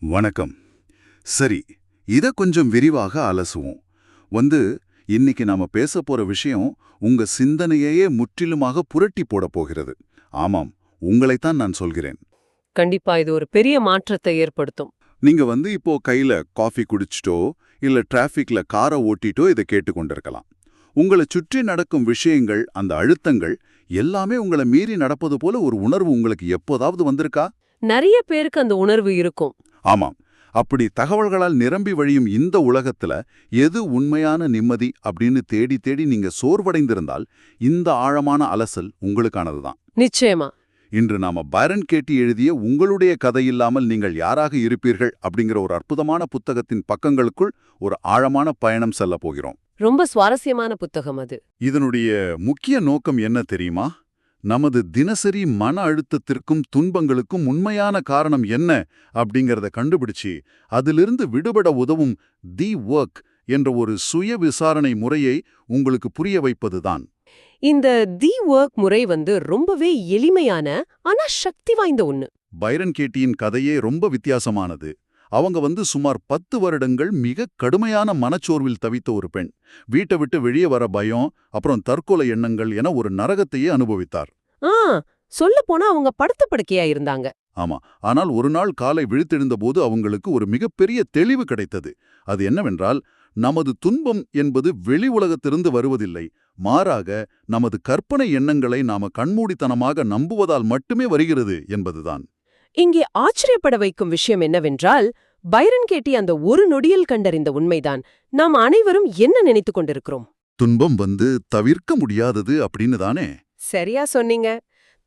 வணக்கம். சரி, இத கொஞ்சம் விரிவாக அலசுவோம். வந்து இன்னைக்கு நாம பேசப் போற விஷயம் உங்க சிந்தனையையே முற்றிலுமாக புரட்டி போடப் போகிறது. ஆமாம், உங்களைத்தான் நான் சொல்கிறேன். கண்டிப்பா இது ஒரு பெரிய மாற்றத்தை ஏற்படுத்தும். நீங்க இப்போ கையில காஃபி குடிச்சிட்டோ இல்ல டிராஃபிக்ல காரை ஓட்டிட்டோ இதை கேட்டுக்கொண்டிருக்கலாம். உங்களை சுற்றி நடக்கும் விஷயங்கள், அந்த அழுத்தங்கள் எல்லாமே உங்களை மீறி நடப்பது போல ஒரு உணர்வு உங்களுக்கு எப்போதாவது வந்திருக்கா? நிறைய பேருக்கு அந்த உணர்வு இருக்கும். ஆமாம். அப்படி தகவல்களால் நிரம்பி வழியும் இந்த உலகத்துல எது உண்மையான நிம்மதி அப்படின்னு தேடி தேடி நீங்க சோர்வடைந்திருந்தால் இந்த ஆழமான அலசல் உங்களுக்கானதுதான். நிச்சயமா. இன்று நாம பைரன் கேட்டி எழுதிய உங்களுடைய கதையில்லாமல் நீங்கள் யாராக இருப்பீர்கள் அப்படிங்கிற ஒரு அற்புதமான புத்தகத்தின் பக்கங்களுக்குள் ஒரு ஆழமான பயணம் செல்ல போகிறோம். ரொம்ப சுவாரஸ்யமான புத்தகம் அது. இதனுடைய முக்கிய நோக்கம் என்ன தெரியுமா? நமது தினசரி மன அழுத்தத்திற்கும் துன்பங்களுக்கும் உண்மையான காரணம் என்ன அப்படிங்கறத கண்டுபிடிச்சு அதிலிருந்து விடுபட உதவும் தி ஒர்க் என்ற ஒரு சுய விசாரணை முறையை உங்களுக்கு புரிய வைப்பதுதான். இந்த தி ஒர்க் முறை ரொம்பவே எளிமையான ஆனா சக்தி வாய்ந்த ஒண்ணு. பைரன் கேட்டியின் கதையே ரொம்ப வித்தியாசமானது. அவங்க சுமார் 10 வருடங்கள் மிக கடுமையான மனச்சோர்வில் தவித்த ஒரு பெண். வீட்டை விட்டு வெளியே வர பயம், அப்புறம் தற்கொலை எண்ணங்கள் என ஒரு நரகத்தையே அனுபவித்தார். சொல்ல போனா அவங்க படுத்த படுக்கையா இருந்தாங்க. ஆமா. ஆனால் ஒரு நாள் காலை விழித்தெழுந்தபோது அவங்களுக்கு ஒரு மிகப்பெரிய தெளிவு கிடைத்தது. அது என்னவென்றால், நமது துன்பம் என்பது வெளி உலகத்திலிருந்து வருவதில்லை. மாறாக நமது கற்பனை எண்ணங்களை நாம கண்மூடித்தனமாக நம்புவதால் மட்டுமே வருகிறது என்பதுதான். இங்கே ஆச்சரியப்பட வைக்கும் விஷயம் என்னவென்றால், பைரன் கேட்டி அந்த ஒரு நொடியில் கண்டறிந்த உண்மைதான் நாம் அனைவரும் என்ன நினைத்துக் கொண்டிருக்கிறோம். துன்பம் தவிர்க்க முடியாதது அப்படின்னு தானே? சரியா சொன்னீங்க.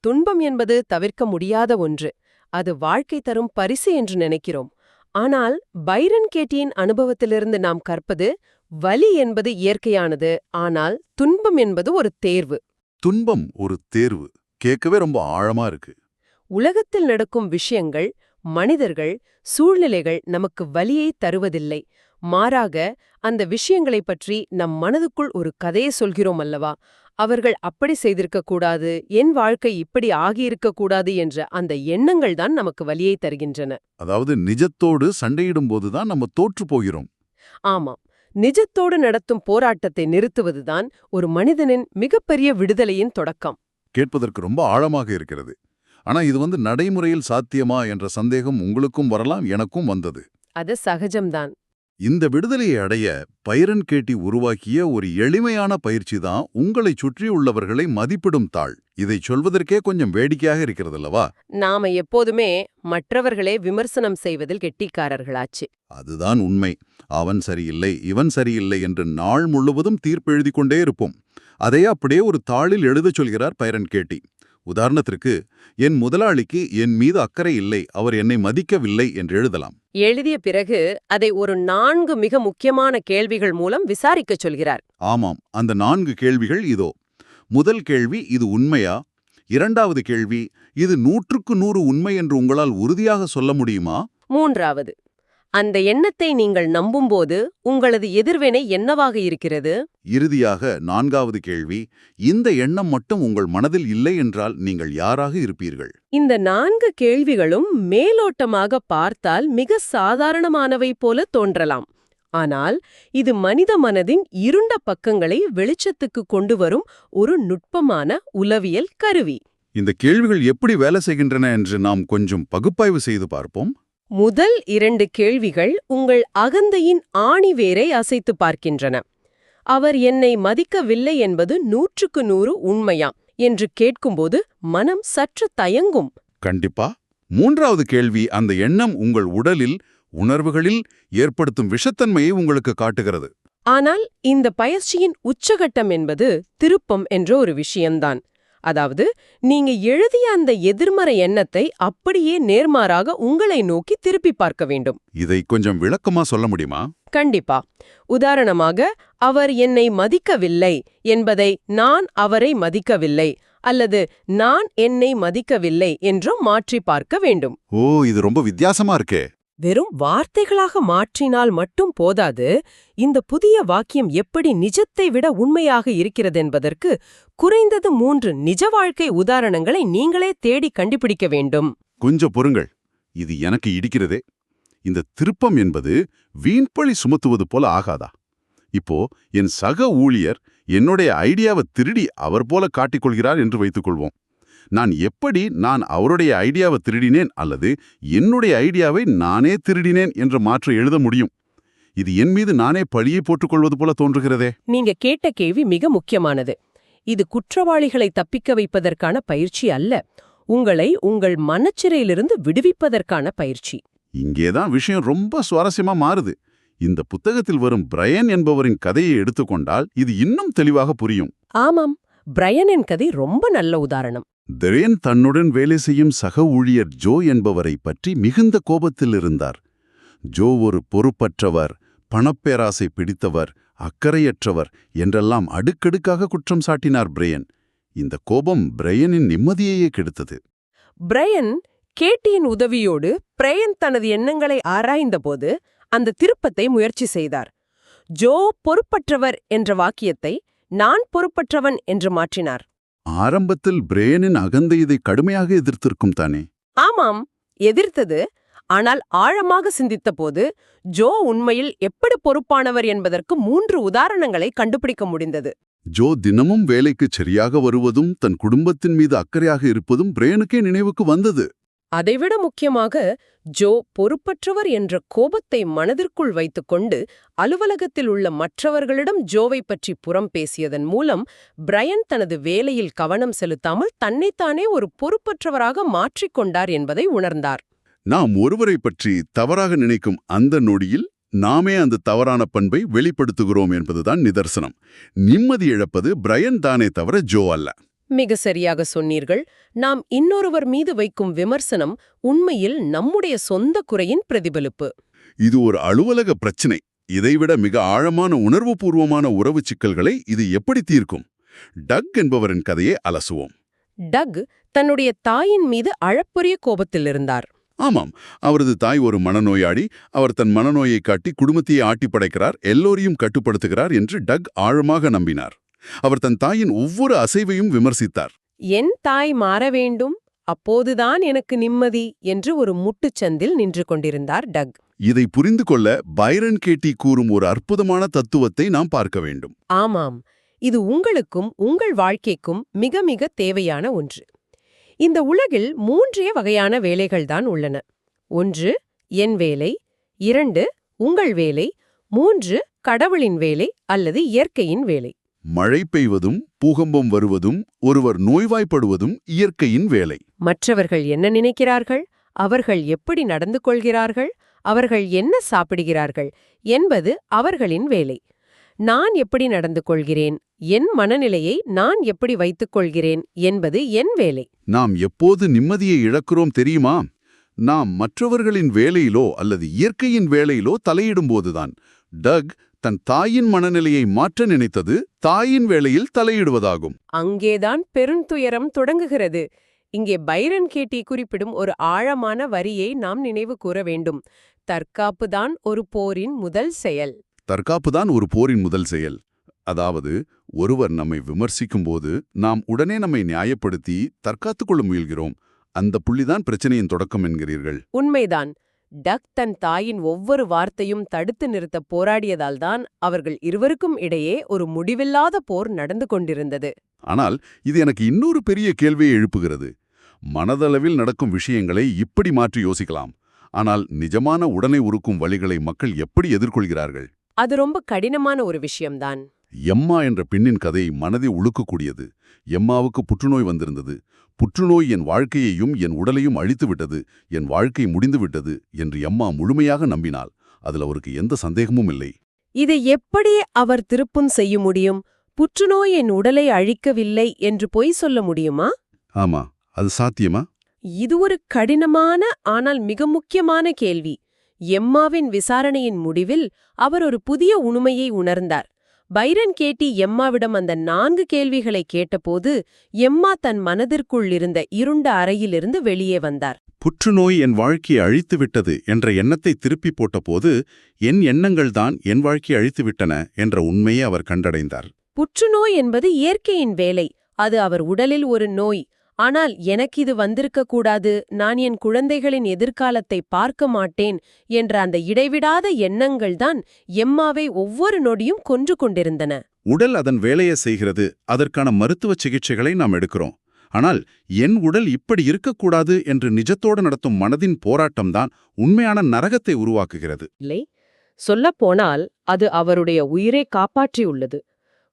துன்பம் என்பது தவிர்க்க முடியாத ஒன்று. அது வாழ்க்கை தரும் பரிசு என்று நினைக்கிறோம். ஆனால் பைரன் கேட்டியின் அனுபவத்திலிருந்து நாம் கற்பது, வலி என்பது இயற்கையானது, ஆனால் துன்பம் என்பது ஒரு தேர்வு. துன்பம் ஒரு தேர்வு. கேட்கவே ரொம்ப ஆழமா இருக்கு. உலகத்தில் நடக்கும் விஷயங்கள், மனிதர்கள், சூழ்நிலைகள் நமக்கு வலியை தருவதில்லை. மாறாக அந்த விஷயங்களைப் பற்றி நம் மனதுக்குள் ஒரு கதையை சொல்கிறோம் அல்லவா? அவர்கள் அப்படி செய்திருக்க கூடாது, என் வாழ்க்கை இப்படி ஆகியிருக்க கூடாது என்ற அந்த எண்ணங்கள் தான் நமக்கு வலியை தருகின்றன. அதாவது நிஜத்தோடு சண்டையிடும் போதுதான் நம்ம தோற்று போகிறோம். ஆமாம். நிஜத்தோடு நடத்தும் போராட்டத்தை நிறுத்துவதுதான் ஒரு மனிதனின் மிகப்பெரிய விடுதலையின் தொடக்கம். கேட்பதற்கு ரொம்ப ஆழமாக இருக்கிறது. ஆனா இது நடைமுறையில் சாத்தியமா என்ற சந்தேகம் உங்களுக்கும் வரலாம், எனக்கும் வந்தது. அது சகஜம்தான். இந்த விடுதலையை அடைய பைரன் கேட்டி உருவாக்கிய ஒரு எளிமையான பயிற்சி தான் உங்களை சுற்றியுள்ளவர்களை மதிப்பிடும் தாள். இதை சொல்வதற்கே கொஞ்சம் வேடிக்கையாக இருக்கிறதல்லவா? நாம எப்போதுமே மற்றவர்களே விமர்சனம் செய்வதில் கெட்டிக்காரர்களாச்சு. அதுதான் உண்மை. அவன் சரியில்லை, இவன் சரியில்லை என்று நாள் முழுவதும் தீர்ப்பெழுதி கொண்டே இருப்போம். அதையே அப்படியே ஒரு தாளில் எழுதச் சொல்கிறார் பைரன் கேட்டி. உதாரணத்திற்கு, என் முதலாளிக்கு என் மீது அக்கறை இல்லை, அவர் என்னை மதிக்கவில்லை என்று எழுதலாம். எழுதிய பிறகு அதை ஒரு 4 மிக முக்கியமான கேள்விகள் மூலம் விசாரிக்கச் சொல்கிறார். ஆமாம், அந்த 4 கேள்விகள் இதோ. முதல் கேள்வி, இது உண்மையா? இரண்டாவது கேள்வி, இது 100க்கு 100 உண்மை என்று உங்களால் உறுதியாக சொல்ல முடியுமா? மூன்றாவது, அந்த எண்ணத்தை நீங்கள் நம்பும்போது உங்களது எதிர்வினை என்னவாக இருக்கிறது? இறுதியாக 4வது கேள்வி, இந்த எண்ணம் மட்டும் உங்கள் மனதில் இல்லை என்றால் நீங்கள் யாராக இருப்பீர்கள்? இந்த 4 கேள்விகளும் மேலோட்டமாக பார்த்தால் மிக சாதாரணமானவை போல தோன்றலாம். ஆனால் இது மனித மனதின் இருண்ட பக்கங்களை வெளிச்சத்துக்கு கொண்டு வரும் ஒரு நுட்பமான உளவியல் கருவி. இந்த கேள்விகள் எப்படி வேலை செய்கின்றன என்று நாம் கொஞ்சம் பகுப்பாய்வு செய்து பார்ப்போம். முதல் 2 கேள்விகள் உங்கள் அகந்தையின் ஆணிவேரை அசைத்து பார்க்கின்றன. அவர் என்னை மதிக்கவில்லை என்பது 100க்கு 100 உண்மையா என்று கேட்கும்போது மனம் சற்று தயங்கும். கண்டிப்பா. 3வது கேள்வி, அந்த எண்ணம் உங்கள் உடலில், உணர்வுகளில் ஏற்படுத்தும் விஷத்தன்மையை உங்களுக்கு காட்டுகிறது. ஆனால் இந்த பயிற்சியின் உச்சகட்டம் என்பது திருப்பம் என்ற ஒரு விஷயம்தான். அதாவது, நீங்க எழுதிய அந்த எதிர்மறை எண்ணத்தை அப்படியே நேர்மாறாக உங்களை நோக்கி திருப்பி பார்க்க வேண்டும். இதை கொஞ்சம் விளக்கமா சொல்ல முடியுமா? கண்டிப்பா. உதாரணமாக, அவர் என்னை மதிக்கவில்லை என்பதை நான் அவரை மதிக்கவில்லை அல்லது நான் என்னை மதிக்கவில்லை என்றும் மாற்றி பார்க்க வேண்டும். ஓ, இது ரொம்ப வித்தியாசமா இருக்கே. வெறும் வார்த்தைகளாக மாற்றினால் மட்டும் போதாது. இந்த புதிய வாக்கியம் எப்படி நிஜத்தை விட உண்மையாக இருக்கிறது என்பதற்கு குறைந்தது 3 நிஜ வாழ்க்கை உதாரணங்களை நீங்களே தேடி கண்டுபிடிக்க வேண்டும். கொஞ்சம் பொறுங்கள், இது எனக்கு இடிக்கிறதே. இந்த திருப்பம் என்பது வீண்பழி சுமத்துவது போல ஆகாதா? இப்போ என் சக ஊழியர் என்னுடைய ஐடியாவை திருடி அவர் போல காட்டிக்கொள்கிறார் என்று வைத்துக்கொள்வோம். நான் அவருடைய ஐடியாவை திருடினேன் அல்லது என்னுடைய ஐடியாவை நானே திருடினேன் என்ற மாற்று எழுத முடியும்? இது என் மீது நானே பழியை போட்டுக்கொள்வது போல தோன்றுகிறதே. நீங்க கேட்ட கேள்வி மிக முக்கியமானது. இது குற்றவாளிகளை தப்பிக்க வைப்பதற்கான பயிற்சி அல்ல, உங்களை உங்கள் மனச்சிறையிலிருந்து விடுவிப்பதற்கான பயிற்சி. இங்கேதான் விஷயம் ரொம்ப சுவாரஸ்யமா மாறுது. இந்த புத்தகத்தில் வரும் பிரையன் என்பவரின் கதையை எடுத்துக்கொண்டால் இது இன்னும் தெளிவாக புரியும். ஆமாம், பிரையனின் கதை ரொம்ப நல்ல உதாரணம். பிரையன் தன்னுடன் வேலை செய்யும் சக ஊழியர் ஜோ என்பவரை பற்றி மிகுந்த கோபத்தில் இருந்தார். ஜோ ஒரு பொறுப்பற்றவர், பணப்பேராசை பிடித்தவர், அக்கறையற்றவர் என்றெல்லாம் அடுக்கடுக்காக குற்றம் சாட்டினார் பிரையன். இந்த கோபம் பிரையனின் நிம்மதியையே கெடுத்தது. பிரையன் கேட்டியின் உதவியோடு பிரையன் தனது எண்ணங்களை ஆராய்ந்தபோது அந்த திருப்பத்தை முயற்சி செய்தார். ஜோ பொறுப்பற்றவர் என்ற வாக்கியத்தை நான் பொறுப்பற்றவன் என்று மாற்றினார். ஆரம்பத்தில் பிரையனின் அகந்தை இதை கடுமையாக எதிர்த்திருக்கும் தானே? ஆமாம், எதிர்த்தது. ஆனால் ஆழமாக சிந்தித்தபோது ஜோ உண்மையில் எப்படி பொறுப்பானவர் என்பதற்கு 3 உதாரணங்களை கண்டுபிடிக்க முடிந்தது. ஜோ தினமும் வேலைக்கு சரியாக வருவதும் தன் குடும்பத்தின் மீது அக்கறையாக இருப்பதும் பிரையனுக்கே நினைவுக்கு வந்தது. அதைவிட முக்கியமாக ஜோ பொறுப்பற்றவர் என்ற கோபத்தை மனதிற்குள் வைத்துக்கொண்டு அலுவலகத்தில் உள்ள மற்றவர்களிடம் ஜோவை பற்றி புறம் பேசியதன் மூலம் பிரையன் தனது வேலையில் கவனம் செலுத்தாமல் தன்னைத்தானே ஒரு பொறுப்பற்றவராக மாற்றிக்கொண்டார் என்பதை உணர்ந்தார். நாம் ஒருவரை பற்றி தவறாக நினைக்கும் அந்த நொடியில் நாமே அந்த தவறான பண்பை வெளிப்படுத்துகிறோம் என்பதுதான் நிதர்சனம். நிம்மதி இழப்பது பிரையன் தானே தவிர ஜோ அல்ல. மிக சரியாக சொன்னீர்கள். நாம் இன்னொருவர் மீது வைக்கும் விமர்சனம் உண்மையில் நம்முடைய சொந்த குறையின் பிரதிபலிப்பு. இது ஒரு அலுவலக பிரச்சினை. இதைவிட மிக ஆழமான உணர்வுபூர்வமான உறவு சிக்கல்களை இது எப்படி தீர்க்கும்? டக் என்பவரின் கதையை அலசுவோம். டக் தன்னுடைய தாயின் மீது அளப்பரிய கோபத்தில் இருந்தார். ஆமாம், அவரது தாய் ஒரு மனநோயாளி. அவர் தன் மனநோயை காட்டி குடும்பத்தையே ஆட்டி படைக்கிறார், எல்லோரையும் கட்டுப்படுத்துகிறார் என்று டக் ஆழமாக நம்பினார். அவர் தன் தாயின் ஒவ்வொரு அசைவையும் விமர்சித்தார். என் தாய் மாற வேண்டும், அப்போதுதான் எனக்கு நிம்மதி என்று ஒரு முட்டுச்சந்தில் நின்று கொண்டிருந்தார் டக். இதை புரிந்து கொள்ள பைரன் கேட்டி கூறும் ஒரு அற்புதமான தத்துவத்தை நாம் பார்க்க வேண்டும். ஆமாம், இது உங்களுக்கும் உங்கள் வாழ்க்கைக்கும் மிக மிக தேவையான ஒன்று. இந்த உலகில் 3 வகையான வேலைகள்தான் உள்ளன. 1 என் வேலை, 2 உங்கள் வேலை, 3 கடவுளின் வேலை அல்லது இயற்கையின் வேலை. மழை பெய்வதும் பூகம்பம் வருவதும் ஒருவர் நோய்வாய்ப்படுவதும் இயற்கையின் வேலை. மற்றவர்கள் என்ன நினைக்கிறார்கள், அவர்கள் எப்படி நடந்து கொள்கிறார்கள், அவர்கள் என்ன சாப்பிடுகிறார்கள் என்பது அவர்களின் வேலை. நான் எப்படி நடந்து கொள்கிறேன், என் மனநிலையை நான் எப்படி வைத்துக் கொள்கிறேன் என்பது என் வேலை. நாம் எப்போது நிம்மதியை இழக்கிறோம் தெரியுமா? நாம் மற்றவர்களின் வேலையிலோ அல்லது இயற்கையின் வேலையிலோ தலையிடும்போதுதான். டக் தன் தாயின் மனநிலையை மாற்ற நினைத்தது தாயின் வேலையில் தலையிடுவதாகும். அங்கேதான் பெருந்துயரம் தொடங்குகிறது. இங்கே பைரன் கேட்டி குறிப்பிடும் ஒரு ஆழமான வரியை நாம் நினைவு கூற வேண்டும். தற்காப்புதான் ஒரு போரின் முதல் செயல். தற்காப்புதான் ஒரு போரின் முதல் செயல். அதாவது, ஒருவர் நம்மை விமர்சிக்கும்போது நாம் உடனே நம்மை நியாயப்படுத்தி தற்காத்துக் கொள்ள முயல்கிறோம். அந்த புள்ளிதான் பிரச்சனையின் தொடக்கம் என்கிறீர்கள். உண்மைதான். டக் தன் தாயின் ஒவ்வொரு வார்த்தையும் தடுத்து நிறுத்த போராடியதால்தான் அவர்கள் இருவருக்கும் இடையே ஒரு முடிவில்லாத போர் நடந்து கொண்டிருந்தது. ஆனால் இது எனக்கு இன்னொரு பெரிய கேள்வியை எழுப்புகிறது. மனதளவில் நடக்கும் விஷயங்களை இப்படி மாற்றி யோசிக்கலாம். ஆனால் நிஜமான உடனே உருக்கும் வழிகளை மக்கள் எப்படி எதிர்கொள்கிறார்கள்? அது ரொம்ப கடினமான ஒரு விஷயம்தான். எம்மா என்ற பெண்ணின் கதை மனதை உழுக்கக்கூடியது. எம்மாவுக்கு புற்றுநோய் வந்திருந்தது. புற்றுநோய் என் வாழ்க்கையையும் என் உடலையும் அழித்துவிட்டது, என் வாழ்க்கை முடிந்துவிட்டது என்று எம்மா முழுமையாக நம்பினாள். அதில் அவருக்கு எந்த சந்தேகமும் இல்லை. இதை எப்படி அவர் திருப்பும் செய்ய முடியும்? புற்றுநோய் என் உடலை அழிக்கவில்லை என்று பொய் சொல்ல முடியுமா? ஆமா, அது சாத்தியமா? இது ஒரு கடினமான ஆனால் மிக முக்கியமான கேள்வி. எம்மாவின் விசாரணையின் முடிவில் அவர் ஒரு புதிய உண்மையை உணர்ந்தார். பைரன் கேட்டி எம்மாவிடம் அந்த 4 கேள்விகளை கேட்டபோது எம்மா தன் மனதிற்குள் இருந்த இருண்ட அறையிலிருந்து வெளியே வந்தார். புற்றுநோய் என் வாழ்க்கையை அழித்துவிட்டது என்ற எண்ணத்தை திருப்பி போட்டபோது என் எண்ணங்கள்தான் என் வாழ்க்கையை அழித்துவிட்டன என்ற உண்மையை அவர் கண்டடைந்தார். புற்றுநோய் என்பது இயற்கையின் வேலை. அது அவர் உடலில் ஒரு நோய். ஆனால் எனக்கு இது வந்திருக்க கூடாது, நான் என் குழந்தைகளின் எதிர்காலத்தை பார்க்க மாட்டேன் என்ற அந்த இடைவிடாத எண்ணங்கள்தான் எம்மாவை ஒவ்வொரு நொடியும் கொன்று கொண்டிருந்தன. உடல் அதன் வேலையை செய்கிறது, அதற்கான மருத்துவ சிகிச்சைகளை நாம் எடுக்கிறோம். ஆனால் என் உடல் இப்படி இருக்கக்கூடாது என்று நிஜத்தோடு நடத்தும் மனதின் போராட்டம்தான் உண்மையான நரகத்தை உருவாக்குகிறது. இல்லை, சொல்லப்போனால் அது அவருடைய உயிரை காப்பாற்றியுள்ளது.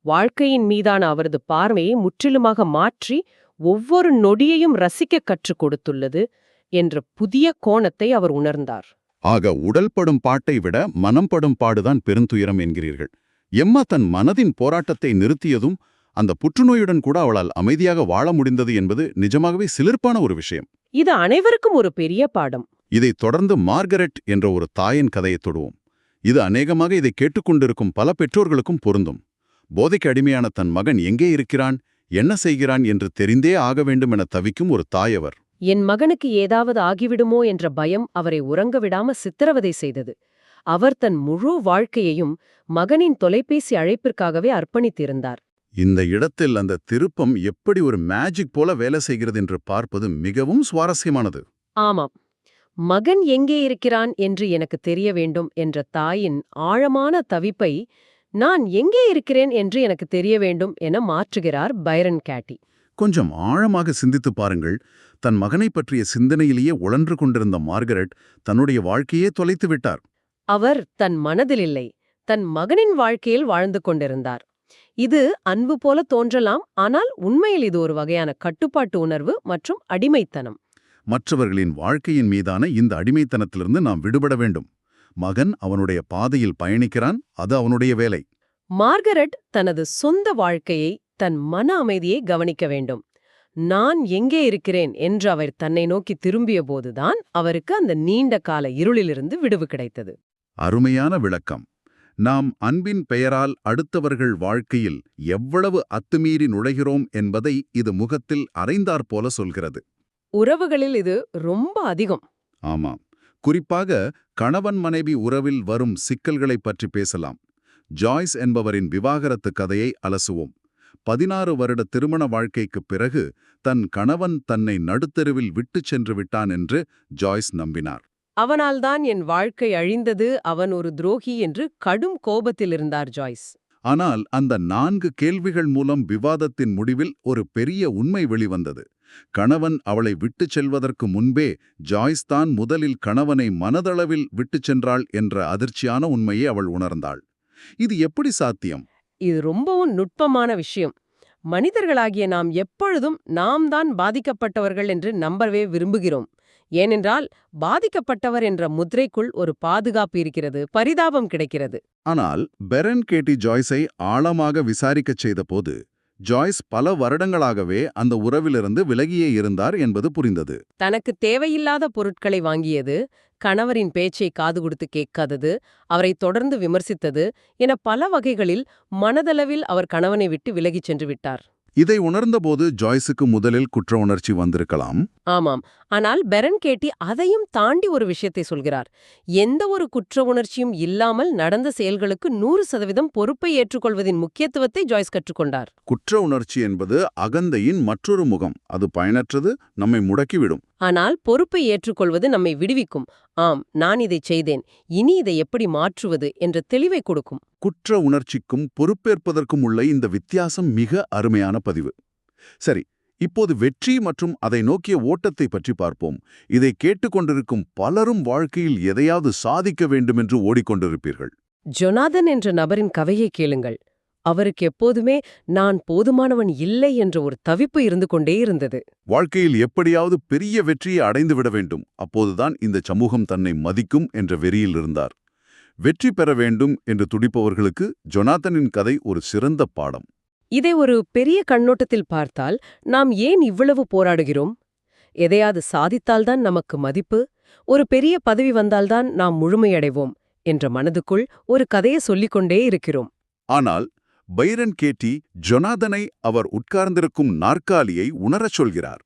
வாழ்க்கையின் மீதான அவரது பார்வையை முற்றிலுமாக மாற்றி ஒவ்வொரு நொடியையும் ரசிக்க கற்றுக் கொடுத்துள்ளது என்ற புதிய கோணத்தை அவர் உணர்ந்தார். ஆக உடல் படும் பாட்டை விட மனம் படும் பாடுதான் பெருந்துயரம் என்கிறீர்கள். எம்மா தன் மனதின் போராட்டத்தை நிறுத்தியதும் அந்த புற்றுநோயுடன் கூட அவளால் அமைதியாக வாழ முடிந்தது என்பது நிஜமாகவே சிலிர்ப்பான ஒரு விஷயம். இது அனைவருக்கும் ஒரு பெரிய பாடம். இதைத் தொடர்ந்து மார்கரெட் என்ற ஒரு தாயின் கதையை தொடுவோம். இது அநேகமாக இதை கேட்டுக்கொண்டிருக்கும் பல பெற்றோர்களுக்கும் பொருந்தும். போதைக்கு அடிமையான தன் மகன் எங்கே இருக்கிறான், என்ன செய்கிறான் என்று தெரிந்தே ஆக வேண்டும் என தவிக்கும் ஒரு தாயவர். என் மகனுக்கு ஏதாவது ஆகிவிடுமோ என்ற பயம் அவரை உறங்க விடாம சித்திரவதை செய்தது. அவர் தன் முழு வாழ்க்கையையும் மகனின் தொலைபேசி அழைப்பிற்காகவே அர்ப்பணித்திருந்தார். இந்த இடத்தில் அந்த திருப்பம் எப்படி ஒரு மேஜிக் போல வேலை செய்கிறது என்று பார்ப்பது மிகவும் சுவாரஸ்யமானது. ஆமாம், மகன் எங்கே இருக்கிறான் என்று எனக்கு தெரிய வேண்டும் என்ற தாயின் ஆழமான தவிப்பை நான் எங்கே இருக்கிறேன் என்று எனக்கு தெரிய வேண்டும் என மாற்றுகிறார் பைரன் கேட்டி. கொஞ்சம் ஆழமாக சிந்தித்து பாருங்கள். தன் மகனை பற்றிய சிந்தனையிலேயே உழன்று கொண்டிருந்த மார்கரெட் தன்னுடைய வாழ்க்கையே தொலைத்து விட்டார். அவர் தன் மனதில் இல்லை, தன் மகனின் வாழ்க்கையில் வாழ்ந்து கொண்டிருந்தார். இது அன்பு போல தோன்றலாம், ஆனால் உண்மையில் இது ஒரு வகையான கட்டுப்பாட்டு உணர்வு மற்றும் அடிமைத்தனம். மற்றவர்களின் வாழ்க்கையின் மீதான இந்த அடிமைத்தனத்திலிருந்து நாம் விடுபட வேண்டும். மகன் அவனுடைய பாதையில் பயணிக்கிறான், அது அவனுடைய வேலை. மார்கரெட் தனது சொந்த வாழ்க்கையை, தன் மன அமைதியை கவனிக்க வேண்டும். நான் எங்கே இருக்கிறேன் என்று அவர் தன்னை நோக்கி திரும்பிய போதுதான் அவருக்கு அந்த நீண்ட கால இருளிலிருந்து விடுவு கிடைத்தது. அருமையான விளக்கம். நாம் அன்பின் பெயரால் அடுத்தவர்கள் வாழ்க்கையில் எவ்வளவு அத்துமீறி நுழைகிறோம் என்பதை இது முகத்தில் அறைந்தாற்போல சொல்கிறது. உறவுகளில் இது ரொம்ப அதிகம். ஆமாம், குறிப்பாக கணவன் மனைவி உறவில் வரும் சிக்கல்களைப் பற்றி பேசலாம். ஜாய்ஸ் என்பவரின் விவாகரத்து கதையை அலசுவோம். 16 வருட திருமண வாழ்க்கைக்குப் பிறகு தன் கணவன் தன்னை நடுத்தெருவில் விட்டுச் சென்று விட்டான் என்று ஜாய்ஸ் நம்பினார். அவனால்தான் என் வாழ்க்கை அழிந்தது, அவன் ஒரு துரோகி என்று கடும் கோபத்தில் இருந்தார் ஜாய்ஸ். ஆனால் அந்த 4 கேள்விகள் மூலம் விவாதத்தின் முடிவில் ஒரு பெரிய உண்மை வெளிவந்தது. கணவன் அவளை விட்டுச் செல்வதற்கு முன்பே ஜாய்ஸ் தான் முதலில் கணவனை மனதளவில் விட்டுச் சென்றாள் என்ற அதிர்ச்சியான உண்மையை அவள் உணர்ந்தாள். இது எப்படி சாத்தியம்? இது ரொம்பவும் நுட்பமான விஷயம். மனிதர்களாகிய நாம் எப்பொழுதும் நாம் தான் பாதிக்கப்பட்டவர்கள் என்று நம்பவே விரும்புகிறோம். ஏனென்றால் பாதிக்கப்பட்டவர் என்ற முத்திரைக்குள் ஒரு பாதுகாப்பு இருக்கிறது, பரிதாபம் கிடைக்கிறது. ஆனால் பெரன் கேட்டி ஜாய்ஸை ஆழமாக விசாரிக்கச் செய்தபோது ஜாய்ஸ் பல வருடங்களாகவே அந்த உறவிலிருந்து விலகியே இருந்தார் என்பது புரிந்தது. தனக்கு தேவையில்லாத பொருட்களை வாங்கியது, கணவரின் பேச்சை காது கொடுத்து கேட்காதது, அவரை தொடர்ந்து விமர்சித்தது என பல வகைகளில் மனதளவில் அவர் கணவனை விட்டு விலகிச் சென்று விட்டார். இதை உணர்ந்தபோது ஜாய்ஸுக்கு முதலில் குற்ற உணர்ச்சி வந்திருக்கலாம். ஆமாம், ஆனால் பெரன் கேட்டி அதையும் தாண்டி ஒரு விஷயத்தை சொல்கிறார். எந்த ஒரு குற்ற உணர்ச்சியும் இல்லாமல் நடந்த செயல்களுக்கு 100% பொறுப்பை ஏற்றுக்கொள்வதின் முக்கியத்துவத்தை ஜாய்ஸ் கற்றுக்கொண்டார். குற்ற உணர்ச்சி என்பது அகந்தையின் மற்றொரு முகம். அது பயனற்றது, நம்மை முடக்கிவிடும். ஆனால் பொறுப்பை ஏற்றுக்கொள்வது நம்மை விடுவிக்கும். ஆம், நான் இதை செய்தேன், இனி இதை எப்படி மாற்றுவது என்ற தெளிவை கொடுக்கும். குற்ற உணர்ச்சிக்கும் பொறுப்பேற்பதற்கும் உள்ள இந்த வித்தியாசம் மிக அருமையான பதிவு. சரி, இப்போது வெற்றி மற்றும் அதை நோக்கிய ஓட்டத்தை பற்றி பார்ப்போம். இதை கேட்டுக்கொண்டிருக்கும் பலரும் வாழ்க்கையில் எதையாவது சாதிக்க வேண்டுமென்று ஓடிக்கொண்டிருப்பீர்கள். ஜொனாதன் என்ற நபரின் கதையை கேளுங்கள். அவருக்கு எப்போதுமே நான் போதுமானவன் இல்லை என்ற ஒரு தவிப்பு இருந்து கொண்டே இருந்தது. வாழ்க்கையில் எப்படியாவது பெரிய வெற்றியை அடைந்து விட வேண்டும், அப்போதுதான் இந்த சமூகம் தன்னை மதிக்கும் என்ற வெறியில் இருந்தார். வெற்றி பெற வேண்டும் என்று துடிப்பவர்களுக்கு ஜொனாதனின் கதை ஒரு சிறந்த பாடம். இதை ஒரு பெரிய கண்ணோட்டத்தில் பார்த்தால் நாம் ஏன் இவ்வளவு போராடுகிறோம்? எதையாவது சாதித்தால்தான் நமக்கு மதிப்பு, ஒரு பெரிய பதவி வந்தால்தான் நாம் முழுமையடைவோம் என்ற மனதுக்குள் ஒரு கதையை சொல்லிக்கொண்டே இருக்கிறோம். ஆனால் பைரன் கேட்டி ஜொனாதனை அவர் உட்கார்ந்திருக்கும் நாற்காலியை உணரச் சொல்கிறார்.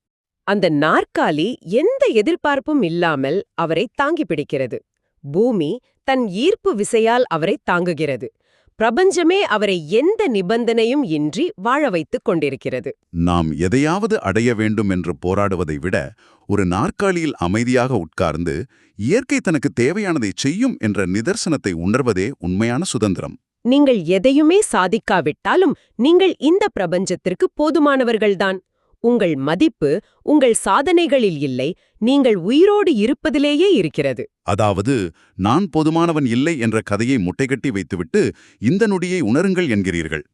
அந்த நாற்காலி எந்த எதிர்பார்ப்பும் இல்லாமல் அவரை தாங்கி பிடிக்கிறது. பூமி தன் ஈர்ப்பு விசையால் அவரை தாங்குகிறது. பிரபஞ்சமே அவரை எந்த நிபந்தனையும் இன்றி வாழ வைத்துக் கொண்டிருக்கிறது. நாம் எதையாவது அடைய வேண்டும் என்று போராடுவதை விட ஒரு நாற்காலியில் அமைதியாக உட்கார்ந்து இயற்கை தனக்கு தேவையானதை செய்யும் என்ற நிதர்சனத்தை உணர்வதே உண்மையான சுதந்திரம். நீங்கள் எதையுமே சாதிக்காவிட்டாலும் நீங்கள் இந்த பிரபஞ்சத்திற்கு போதுமானவர்கள்தான். உங்கள் மதிப்பு உங்கள் சாதனைகளில் இல்லை, நீங்கள் உயிரோடு இருப்பதிலேயே இருக்கிறது. அதாவது நான் போதுமானவன் இல்லை என்ற கதையை முட்டைகட்டி வைத்துவிட்டு இந்த நொடியை உணருங்கள் என்கிறீர்கள்.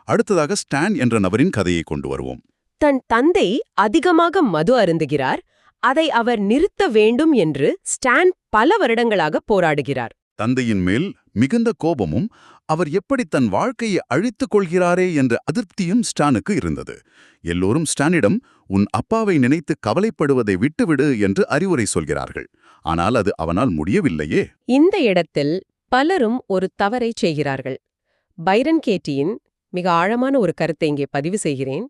அடுத்ததாக ஸ்டான் என்ற நபரின் கதையை கொண்டு வருவோம். தன் தந்தை அதிகமாக மது அருந்துகிறார். அதை அவர் நிறுத்த வேண்டும் என்று ஸ்டான் பல வருடங்களாக போராடுகிறார். தந்தையின் மேல் மிகுந்த கோபமும் அவர் எப்படி தன் வாழ்க்கையை அழித்துக் கொள்கிறாரே என்ற அதிருப்தியும் ஸ்டானுக்கு இருந்தது. எல்லோரும் ஸ்டானிடம் உன் அப்பாவை நினைத்து கவலைப்படுவதை விட்டுவிடு என்று அறிவுரை சொல்கிறார்கள். ஆனால் அது அவனால் முடியவில்லையே. இந்த இடத்தில் பலரும் ஒரு தவறை செய்கிறார்கள். பைரன் கேட்டியின் மிக ஆழமான ஒரு கருத்தை இங்கே பதிவு செய்கிறேன்.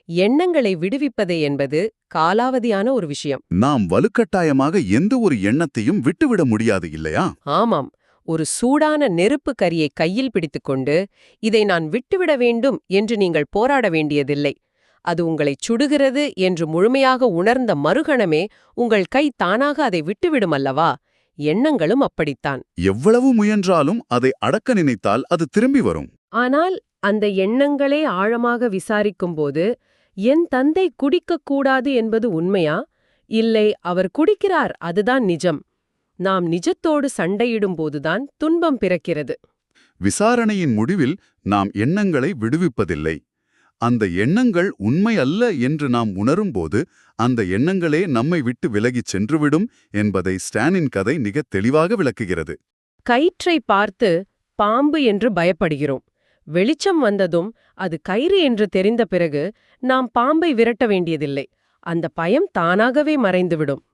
எண்ணங்களை விடுவிப்பது என்பது காலாவதியான ஒரு விஷயம். நாம் வலுக்கட்டாயமாக எந்த ஒரு எண்ணத்தையும் விட்டுவிட முடியாது இல்லையா? ஆமாம். ஒரு சூடான நெருப்பு கரியை கையில் பிடித்துக்கொண்டு இதை நான் விட்டுவிட வேண்டும் என்று நீங்கள் போராட வேண்டியதில்லை. அது உங்களை சுடுகிறது என்று முழுமையாக உணர்ந்த மறுகணமே உங்கள் கை தானாக அதை விட்டுவிடும் அல்லவா? எண்ணங்களும் அப்படித்தான். எவ்வளவு முயன்றாலும் அதை அடக்க நினைத்தால் அது திரும்பி வரும். ஆனால் அந்த எண்ணங்களே ஆழமாக விசாரிக்கும்போது, என் தந்தை குடிக்கக்கூடாது என்பது உண்மையா? இல்லை, அவர் குடிக்கிறார், அதுதான் நிஜம். நாம் நிஜத்தோடு சண்டையிடும்போதுதான் துன்பம் பிறக்கிறது. விசாரணையின் முடிவில் நாம் எண்ணங்களை விடுவிப்பதில்லை. அந்த எண்ணங்கள் உண்மை அல்ல என்று நாம் உணரும்போது அந்த எண்ணங்களே நம்மை விட்டு விலகிச் சென்றுவிடும் என்பதை ஸ்டானின் கதை மிகத் தெளிவாக விளக்குகிறது. கயிற்றை பார்த்து பாம்பு என்று பயப்படுகிறோம். வெளிச்சம் வந்ததும் அது கயிறு என்று தெரிந்த பிறகு நாம் பாம்பை விரட்ட வேண்டியதில்லை. அந்த பயம் தானாகவே மறைந்துவிடும்.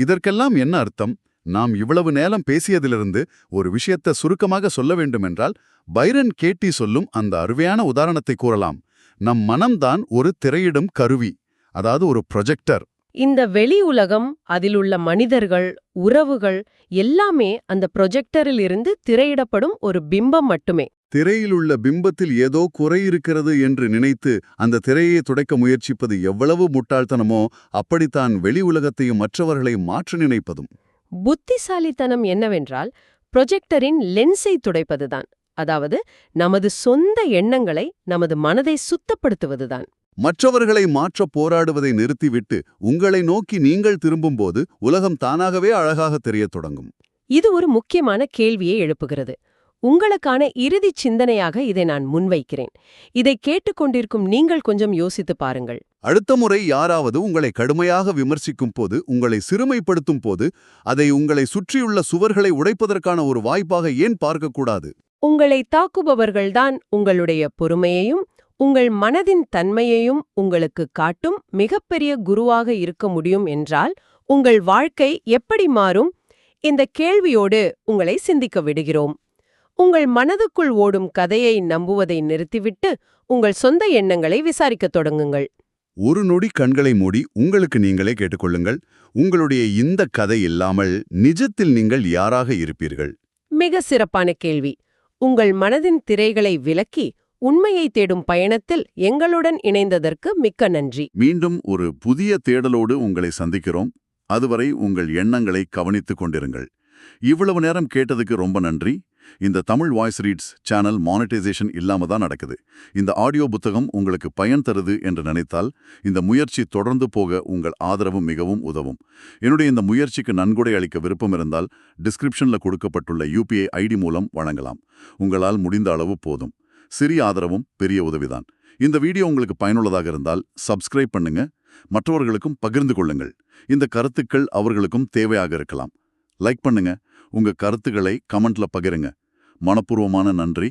இதற்கெல்லாம் என்ன அர்த்தம்? நாம் இவ்வளவு நேரம் பேசியதிலிருந்து ஒரு விஷயத்தை சுருக்கமாக சொல்ல வேண்டுமென்றால், பைரன் கேட்டி சொல்லும் அந்த அருமையான உதாரணத்தை கூறலாம். நம் மனம்தான் ஒரு திரையிடும் கருவி, அதாவது ஒரு ப்ரொஜெக்டர். இந்த வெளி உலகம், அதிலுள்ள மனிதர்கள், உறவுகள் எல்லாமே அந்த ப்ரொஜெக்டரில் இருந்து திரையிடப்படும் ஒரு பிம்பம் மட்டுமே. திரையிலுள்ள பிம்பத்தில் ஏதோ குறை இருக்கிறது என்று நினைத்து அந்த திரையை துடைக்க முயற்சிப்பது எவ்வளவு முட்டாள்தனமோ அப்படித்தான் வெளி உலகத்தையும் மற்றவர்களையும் மாற்ற நினைப்பதும். புத்திசாலித்தனம் என்னவென்றால் ப்ரொஜெக்டரின் லென்ஸை துடைப்பதுதான். அதாவது நமது சொந்த எண்ணங்களை, நமது மனதை சுத்தப்படுத்துவதுதான். மற்றவர்களை மாற்ற போராடுவதை நிறுத்திவிட்டு உங்களை நோக்கி நீங்கள் திரும்பும்போது உலகம் தானாகவே அழகாக தெரியத் தொடங்கும். இது ஒரு முக்கியமான கேள்வியை எழுப்புகிறது. உங்களுக்கான இறுதிச் சிந்தனையாக இதை நான் முன்வைக்கிறேன். இதை கேட்டுக்கொண்டிருக்கும் நீங்கள் கொஞ்சம் யோசித்து பாருங்கள். அடுத்த முறை யாராவது உங்களை கடுமையாக விமர்சிக்கும் போது, உங்களை சிறுமைப்படுத்தும் போது, அதை உங்களை சுற்றியுள்ள சுவர்களை உடைப்பதற்கான ஒரு வாய்ப்பாக ஏன் பார்க்கக்கூடாது? உங்களை தாக்குபவர்கள்தான் உங்களுடைய பொறுமையையும் உங்கள் மனதின் தன்மையையும் உங்களுக்கு காட்டும் மிகப்பெரிய குருவாக இருக்க முடியும் என்றால் உங்கள் வாழ்க்கை எப்படி மாறும்? இந்த கேள்வியோடு உங்களை சிந்திக்க விடுகிறோம். உங்கள் மனதுக்குள் ஓடும் கதையை நம்புவதை நிறுத்திவிட்டு உங்கள் சொந்த எண்ணங்களை விசாரிக்கத் தொடங்குங்கள். ஒரு நொடி கண்களை மூடி உங்களுக்கு நீங்களே கேட்டுக்கொள்ளுங்கள். உங்களுடைய இந்த கதை இல்லாமல் நிஜத்தில் நீங்கள் யாராக இருப்பீர்கள்? மிக சிறப்பான கேள்வி. உங்கள் மனதின் திரைகளை விலக்கி உண்மையை தேடும் பயணத்தில் எங்களுடன் இணைந்ததற்கு மிக்க நன்றி. மீண்டும் ஒரு புதிய தேடலோடு உங்களை சந்திக்கிறோம். அதுவரை உங்கள் எண்ணங்களை கவனித்துக் கொண்டிருங்கள். இவ்வளவு நேரம் கேட்டதுக்கு ரொம்ப நன்றி. இந்த Tamil voice reads channel monetisation இல்லாம தான் நடக்குது. இந்த ஆடியோ புத்தகம் உங்களுக்கு பயன் தருது என்று நினைத்தால் இந்த முயற்சி தொடர்ந்து போக உங்கள் ஆதரவு மிகவும் உதவும். என்னுடைய இந்த முயற்சிக்கு நன்கொடை அளிக்க விருப்பம் இருந்தால் டிஸ்கிரிப்ஷன்ல கொடுக்கப்பட்டுள்ள UPI ID மூலம் வழங்கலாம். உங்களால் முடிந்த அளவு போதும். சிறிய ஆதரவும் பெரிய உதவிதான். இந்த வீடியோ உங்களுக்கு பயனுள்ளதாக இருந்தால் சப்ஸ்கிரைப் பண்ணுங்க, மற்றவர்களுக்கும் பகிர்ந்து கொள்ளுங்கள். இந்த கருத்துக்கள் அவர்களுக்கும் தேவையாக இருக்கலாம். லைக் பண்ணுங்க, உங்க கருத்துக்களை கமெண்ட்ல பகிருங்க. மனப்பூர்வமான நன்றி.